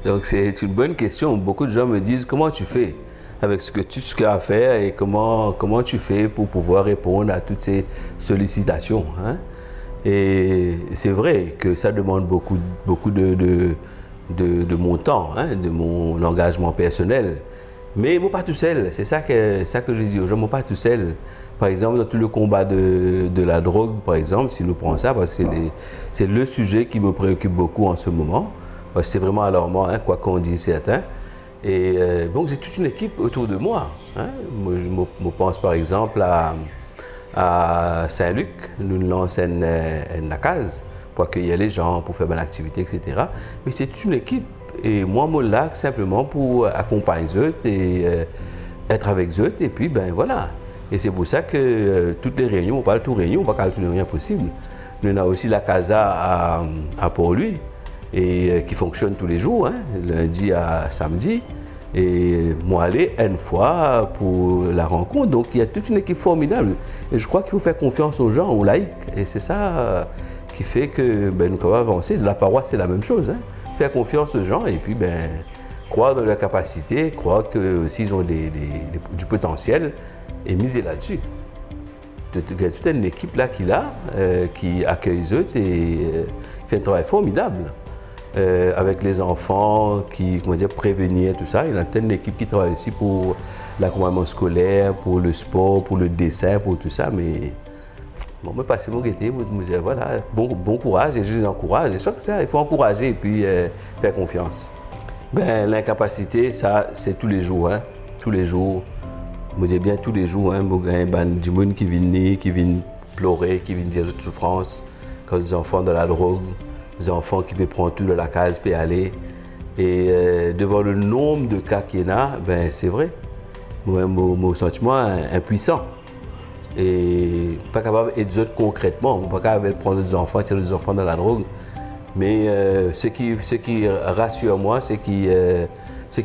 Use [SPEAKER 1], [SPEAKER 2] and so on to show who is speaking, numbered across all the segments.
[SPEAKER 1] Donc c'est une bonne question. Beaucoup de gens me disent comment tu fais avec ce que tu as à faire et comment tu fais pour pouvoir répondre à toutes ces sollicitations. Hein? Et c'est vrai que ça demande beaucoup de mon temps, hein, de mon engagement personnel. Mais je ne suis pas tout seul. C'est ça que je dis aux gens. Je ne suis pas tout seul. Par exemple, dans tout le combat de la drogue, par exemple, si nous prenons ça, parce que c'est le sujet qui me préoccupe beaucoup en ce moment. Parce que c'est vraiment alarmant, hein, quoi qu'on dise certains. Et donc j'ai toute une équipe autour de moi. Hein. Moi, je pense par exemple à Saint-Luc. Nous lançons une case pour accueillir les gens, pour faire une activité, etc. Mais c'est une équipe. Et moi, je suis là simplement pour accompagner eux et être avec eux. Et puis, ben voilà. Et c'est pour ça que toutes les réunions, on ne parle de toutes les réunions, on ne parle pas de toutes les réunions possibles. Nous avons aussi la casa à Port-Louis, et qui fonctionne tous les jours, hein, lundi à samedi. Et moi, aller une fois pour la rencontre. Donc, il y a toute une équipe formidable. Et je crois qu'il faut faire confiance aux gens, aux laïcs. Et c'est ça qui fait que nous pouvons avancer. La paroisse, c'est la même chose. Hein. Faire confiance aux gens et puis croire dans leur capacité, croire que s'ils ont du potentiel et miser là-dessus. Il y a toute une équipe là qui accueille eux et fait un travail formidable. Avec les enfants, prévenir, tout ça. Il y a une équipe qui travaille aussi pour l'accompagnement scolaire, pour le sport, pour le dessin, pour tout ça. Mais bon, je passe mon guetté pour me dire voilà, bon courage et je les encourage. Et je crois que ça, il faut encourager et puis faire confiance. L'incapacité, ça, c'est tous les jours. Hein, tous les jours. Je dis bien tous les jours. Hein, il y a des gens qui viennent pleurer, qui viennent dire de souffrance, quand des enfants de la drogue. Des enfants qui peuvent prendre tout de la case et aller. Et devant le nombre de cas qu'il y en a, c'est vrai. Mon sentiment impuissant. Et pas capable d'aider autres concrètement. Pas capable de prendre des enfants, tirer des enfants dans la drogue. Mais ce qui rassure moi, ce qui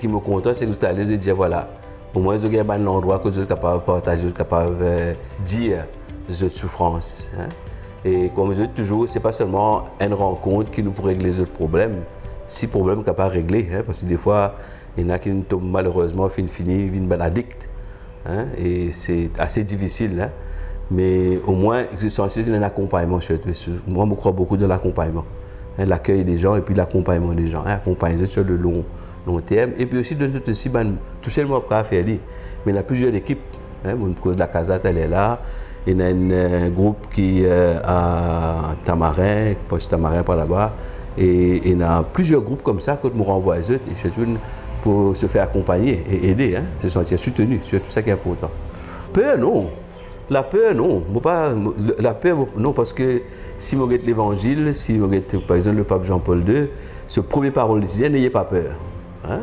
[SPEAKER 1] me contente, c'est que vous allez dire voilà, au moins vous avez un endroit que vous êtes capable de partager, vous êtes capable de dire les autres souffrances. Hein? Et comme je dis toujours, ce n'est pas seulement une rencontre qui nous pourrait régler les autres problèmes, si problème qu'on n'a pas réglé, hein, parce que des fois, il y en a qui nous tombent malheureusement, finissent une addict. Hein, et c'est assez difficile. Hein, mais au moins, je sens un accompagnement. Moi, je crois beaucoup dans l'accompagnement. Hein, l'accueil des gens et puis l'accompagnement des gens. Hein, accompagner sur le long terme. Et puis aussi, tout seulement pour faire. Mais il y a plusieurs équipes. Hein, de la Casa, elle est là. Il y a un groupe qui est à Tamarin, poste Tamarin par là-bas. Et il y a plusieurs groupes comme ça que nous renvoie eux, et surtout pour se faire accompagner et aider, hein, se sentir soutenu, c'est tout ça qui est important. Peur, non. La peur, non. La peur, non, parce que si vous regardez l'évangile, si vous regardez par exemple le pape Jean-Paul II, ce premier parole disait n'ayez pas peur. Hein?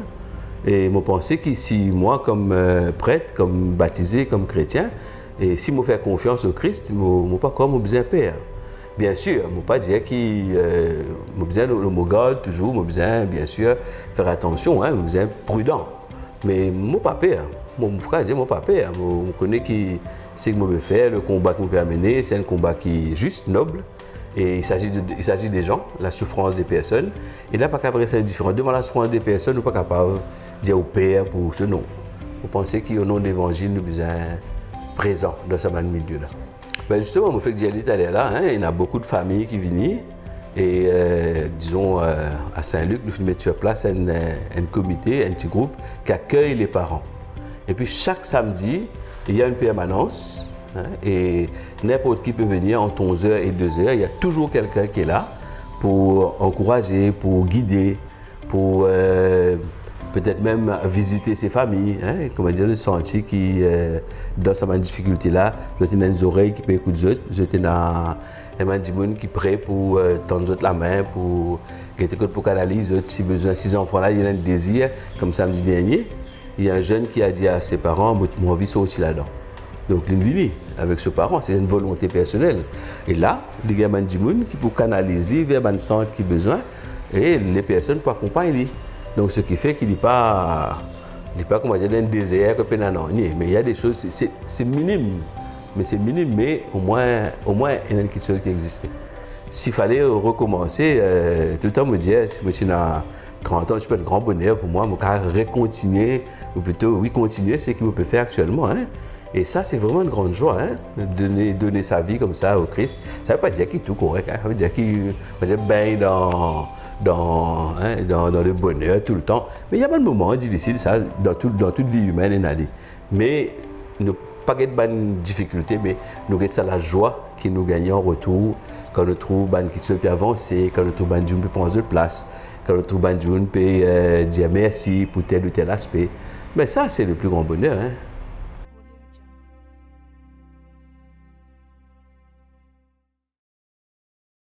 [SPEAKER 1] Et je pense que si moi, comme prêtre, comme baptisé, comme chrétien, et si je fais confiance au Christ, je ne pas comme besoin de peur. Bien sûr, je ne pas dire que je besoin le mot garde toujours, je besoin bien sûr faire attention, hein, je besoin prudent. Mais je n'ai pas peur. Mon frère dit, je n'ai pas peur. Je connais ce que je veux faire, le combat que je peux mener, c'est un combat qui est juste, noble. Et il s'agit des gens, la souffrance des personnes. Et là, pas capable de rester indifférent. Devant la souffrance des personnes, nous ne sommes pas capable de dire au Père pour ce nom. Vous pensez qu'au nom de l'Évangile, nous sommes besoin présents dans ce milieu-là. Justement, le fait que Dialit est là, hein, il y a beaucoup de familles qui viennent. Et disons, à Saint-Luc, nous mettons sur place un comité, un petit groupe qui accueille les parents. Et puis chaque samedi, il y a une permanence. Hein, et n'importe qui peut venir entre 11h et 2h. Il y a toujours quelqu'un qui est là pour encourager, pour guider, pour peut-être même visiter ses familles. Hein, comment dire, le sentier qui, dans sa difficulté-là, je suis dans les oreilles qui peut écouter, je suis dans un monde qui est prêt pour tendre la main, pour canaliser, si besoin. Ces enfants-là, il y a un désir, comme samedi dernier, il y a un jeune qui a dit à ses parents, moi, j'ai envie de sortir là-dedans. Donc, il vit avec ses parents, c'est une volonté personnelle. Et là, il y a un monde qui peut canaliser vers un centre qui a besoin et les personnes pour accompagner. Donc, ce qui fait qu'il n'est pas comment dire, un désert, mais il y a des choses, c'est minime. mais c'est minime, mais au moins, il y a quelque chose qui existait. S'il fallait recommencer, tout le temps me dire, si je suis dans 30 ans, je peux être grand bonheur pour moi, je vais continuer, ou plutôt, oui, continuer, c'est ce qu'il me peut faire actuellement. Hein. Et ça, c'est vraiment une grande joie, hein, donner sa vie comme ça au Christ. Ça ne veut pas dire qu'il est tout correct, hein, ça veut dire qu'il baigne dans le bonheur tout le temps. Mais il y a pas de moments difficiles, ça, dans toute vie humaine, mais nous pas de difficultés, mais nous avons ça la joie que nous gagnons en retour quand nous trouvons qui se fait avancer, quand nous trouvons des gens qui prennent de place, quand nous trouvons des gens qui peuvent dire merci pour tel ou tel aspect. Mais ça, c'est le plus grand bonheur. Hein.